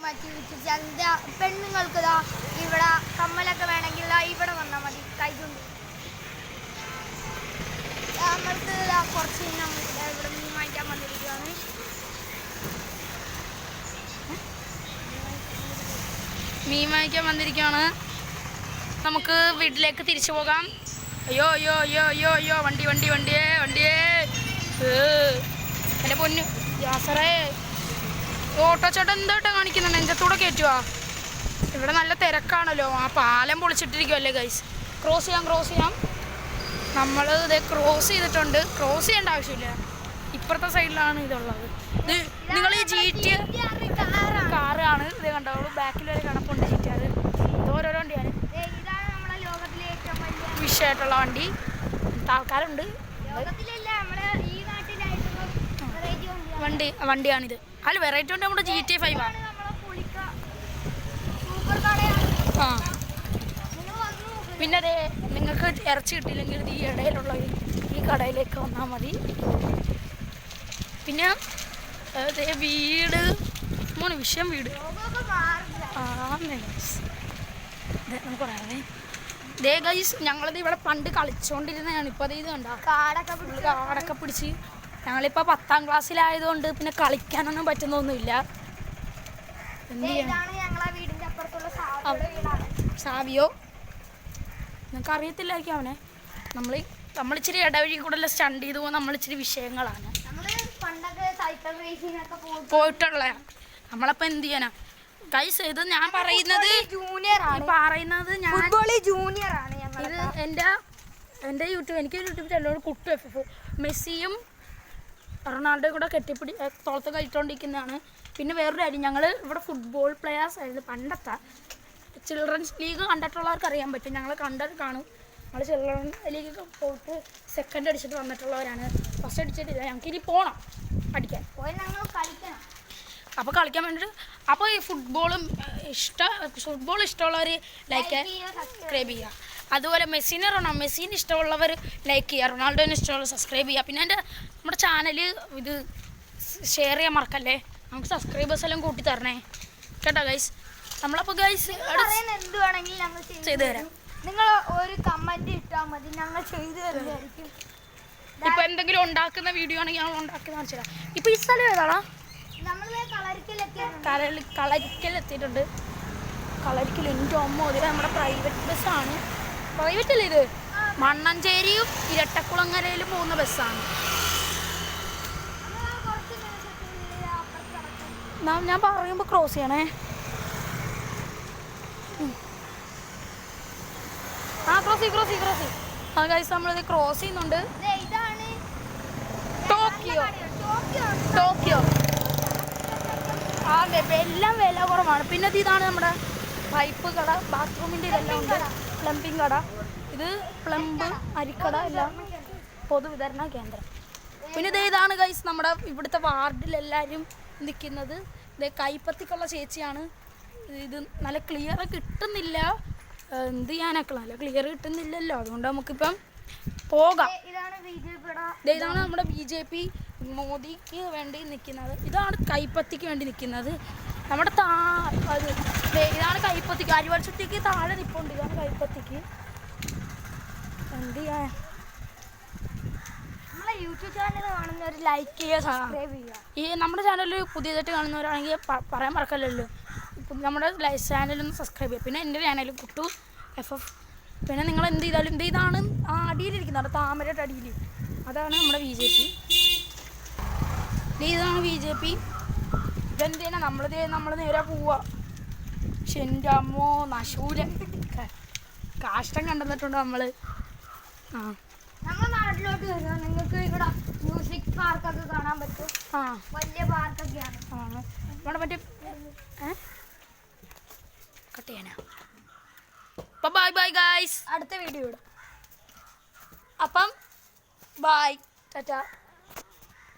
മറ്റു യൂട്യൂബ് ചാനലിൻ്റെ പെണ്ണുങ്ങൾക്ക് ഇതാ ഇവിടെ കമ്മലൊക്കെ വേണമെങ്കിൽ ഇവിടെ വന്നാൽ മതി. കൈകൊണ്ട് നമ്മൾക്ക് കുറച്ച് ഇവിടെ മീൻ വാങ്ങിക്കാൻ വന്നിരിക്കുകയാണ്. മീൻ വാങ്ങിക്കാൻ വന്നിരിക്കുകയാണ്. നമുക്ക് വീട്ടിലേക്ക് തിരിച്ചു പോകാം. അയ്യോ അയ്യോ അയ്യോ അയ്യോ അയ്യോ വണ്ടി വണ്ടി വണ്ടിയേ വണ്ടിയേ എൻ്റെ പൊന്നു യാസറേ. ഓട്ടോ ചേട്ടൻ എന്തായിട്ടാ കാണിക്കുന്നുണ്ട്? നെഞ്ചത്തൂടെ കയറ്റുവാ. ഇവിടെ നല്ല തിരക്കാണല്ലോ. ആ പാലം പൊളിച്ചിട്ടിരിക്കുമല്ലേ ഗൈസ്. ക്രോസ് ചെയ്യാം. നമ്മൾ ഇത് ക്രോസ് ചെയ്തിട്ടുണ്ട്. ക്രോസ് ചെയ്യേണ്ട ആവശ്യമില്ല. ഇപ്പുറത്തെ സൈഡിലാണ് ഇതുള്ളത്. ഇത് നിങ്ങൾ ഈ GT കാറാണ്. ഇത് കണ്ടോളൂ, ബാക്കിൽ വരെ കിടപ്പുണ്ട് GT. ഇത് ഓരോരോ വണ്ടിയാണ്. വിഷയമായിട്ടുള്ള വണ്ടി. ആൾക്കാരുണ്ട്. വണ്ടിയാണിത്. അല്ല വെറൈറ്റി വണ്ടി നമ്മുടെ GT 5 ആണ്. ആ പിന്നെ അതെ, നിങ്ങൾക്ക് ഇറച്ചി കിട്ടിയില്ലെങ്കിൽ ഈ ഇടയിലുള്ള ഈ കടയിലേക്ക് വന്നാൽ മതി. പിന്നെ വീട് വിഷയം വീട് നമുക്ക് പറയാമേ. ദേ ഗൈസ്, ഞങ്ങളിത് ഇവിടെ പണ്ട് കളിച്ചുകൊണ്ടിരുന്നതാണ്. ഇപ്പോൾ ഇത് കണ്ടോ, കാടൊക്കെ പിടിച്ച്. ഞങ്ങളിപ്പോൾ 10ാം ക്ലാസ്സിലായതുകൊണ്ട് പിന്നെ കളിക്കാനൊന്നും പറ്റുന്നൊന്നുമില്ല. സാവിയോ നിങ്ങൾക്ക് അറിയത്തില്ലായിരിക്കും അവനെ. നമ്മളിച്ചിരി ഇടവഴി കൂടെ സ്റ്റണ്ട് ചെയ്ത് പോകുന്ന നമ്മളിച്ചിരി വിഷയങ്ങളാണ് പോയിട്ടുള്ള. നമ്മളപ്പോൾ എന്ത് ചെയ്യാനാ ഗൈസ്? ഇത് ഞാൻ പറയുന്നത് ഇത് എൻ്റെ യൂട്യൂബ്, എനിക്ക് യൂട്യൂബ് ചാനലോട് കുട്ടു FF മെസ്സിയും റൊണാൾഡോയും കൂടെ തോളത്ത് കഴിച്ചുകൊണ്ടിരിക്കുന്നതാണ്. പിന്നെ വേറൊരു കാര്യം, ഞങ്ങൾ ഇവിടെ ഫുട്ബോൾ പ്ലെയേഴ്സ് ആയിരുന്നു. പണ്ടത്തെ ചിൽഡ്രൻസ് ലീഗ് കണ്ടിട്ടുള്ളവർക്ക് അറിയാൻ പറ്റും. ഞങ്ങൾ കാണും. ഞങ്ങൾ ചിൽഡ്രൻ ലീഗ് പോയിട്ട് സെക്കൻഡ് അടിച്ചിട്ട് വന്നിട്ടുള്ളവരാണ്. ഫസ്റ്റ് അടിച്ചിട്ടില്ല. ഞങ്ങൾക്കിനി പോകണം അടിക്കാൻ. കളിക്കണം. അപ്പോൾ കളിക്കാൻ വേണ്ടിയിട്ട് അപ്പോൾ ഈ ഫുട്ബോൾ ഇഷ്ടമുള്ളവർ ലൈക്ക് സബ്സ്ക്രൈബ് ചെയ്യുക. അതുപോലെ മെസ്സിനെ ഇഷ്ടമുള്ളവർ ലൈക്ക് ചെയ്യുക. റൊണാൾഡോനെ ഇഷ്ടമുള്ളവർ സബ്സ്ക്രൈബ് ചെയ്യുക. പിന്നെ നമ്മുടെ ചാനൽ ഇത് ഷെയർ ചെയ്യാൻ മറക്കല്ലേ. നമുക്ക് സബ്സ്ക്രൈബേഴ്സ് എല്ലാം കൂട്ടി തരണേ കേട്ടോ ഗൈസ്. നമ്മളപ്പോൾ ഗൈസ് എന്ത് വേണമെങ്കിലും ഞങ്ങൾ ചെയ്തു തരാം. നിങ്ങൾ ഒരു കമൻറ്റ് ഇട്ടാൽ മതി, ഞങ്ങൾ ചെയ്തു തരുന്നതായിരിക്കും. ഇപ്പോൾ എന്തെങ്കിലും ഉണ്ടാക്കുന്ന വീഡിയോ ആണെങ്കിൽ ഞങ്ങൾ ഉണ്ടാക്കി കാണിച്ചു തരാം. ഇപ്പോൾ ഈ സ്ഥലം ഏതാണോ? കളരിക്കലെത്തിയിട്ടുണ്ട്. കളരിക്കൽ എൻ്റെ അമ്മ ഇതിൽ നമ്മുടെ പ്രൈവറ്റ് ബസ്സാണ്. പ്രൈവറ്റ് അല്ലേ ഇത്? മണ്ണഞ്ചേരിയും ഇരട്ടക്കുളങ്ങരയിലും പോകുന്ന ബസ്സാണ്. ഞാൻ പറയുമ്പോൾ ക്രോസ് ചെയ്യണേ. ക്രോസ്. ആ ഗൈസ്, നമ്മളിത് ക്രോസ് ചെയ്യുന്നുണ്ട്. ടോക്കിയോ അതെ, എല്ലാം വില കുറവാണ്. പിന്നെ ഇതാണ് നമ്മുടെ പൈപ്പ് കട, ബാത്റൂമിൻ്റെ ഇതെല്ലാം ഉണ്ട്. പ്ലംബിങ് കട, ഇത് പ്ലംബ്, അരിക്കട എല്ലാം പൊതുവിതരണ കേന്ദ്രം. പിന്നെ ഇതാണ് ഗൈസ് നമ്മുടെ ഇവിടുത്തെ വാർഡിലെല്ലാവരും നിൽക്കുന്നത്. ഇതേ കൈപ്പത്തിക്കുള്ള ചേച്ചിയാണ്. ഇത് നല്ല ക്ലിയർ കിട്ടുന്നില്ല. എന്ത് ചെയ്യാനൊക്കെ നല്ല ക്ലിയർ കിട്ടുന്നില്ലല്ലോ. അതുകൊണ്ട് നമുക്കിപ്പം പോകാം. ഇതാണ് നമ്മുടെ BJP മോദിക്ക് വേണ്ടി നിൽക്കുന്നത്. ഇതാണ് കൈപ്പത്തിക്ക് വേണ്ടി നിൽക്കുന്നത്. നമ്മുടെ ഇതാണ് കൈപ്പത്തിക്ക്. അരിവർഷത്തേക്ക് താഴെ നിൽപ്പുണ്ട്. ഇതാണ് കൈപ്പത്തിക്ക്. എന്ത് ചെയ്യാൻ? നമ്മളെ യൂട്യൂബ് ചാനൽ കാണുന്നവർ ലൈക്ക് ചെയ്യുക, സബ്സ്ക്രൈബ് ചെയ്യുക. ഈ നമ്മുടെ ചാനലിൽ പുതിയതായിട്ട് കാണുന്നവരാണെങ്കിൽ പറയാൻ മറക്കല്ലല്ലോ, നമ്മുടെ ചാനലൊന്ന് സബ്സ്ക്രൈബ് ചെയ്യുക. പിന്നെ എൻ്റെ ചാനൽ കുട്ടു FF. പിന്നെ നിങ്ങൾ എന്ത് ചെയ്താലും ഇതാണ് അടിയിലിരിക്കുന്നത്, താമരയുടെ അടിയിൽ. അതാണ് നമ്മുടെ BJP. ഇതാണ് BJP. ഇതെന്തിനാ നമ്മൾ നേരെ പോവുക. പക്ഷെ എൻ്റെ അമ്മോ നശൂല കാഷ്ടം കണ്ടെന്നിട്ടുണ്ട് നമ്മൾ. നമ്മുടെ നാട്ടിലോട്ട് വരിക, നിങ്ങൾക്ക് ഇവിടെ മ്യൂസിക് പാർക്കൊക്കെ കാണാൻ പറ്റും. വലിയ പാർക്കൊക്കെയാണ്. നമ്മുടെ മറ്റേ കട്ട് ചെയ്യാനാ. ബൈ ഗൈസ്, അടുത്ത വീഡിയോ ഇടാം. അപ്പം ബൈ, ടാറ്റ.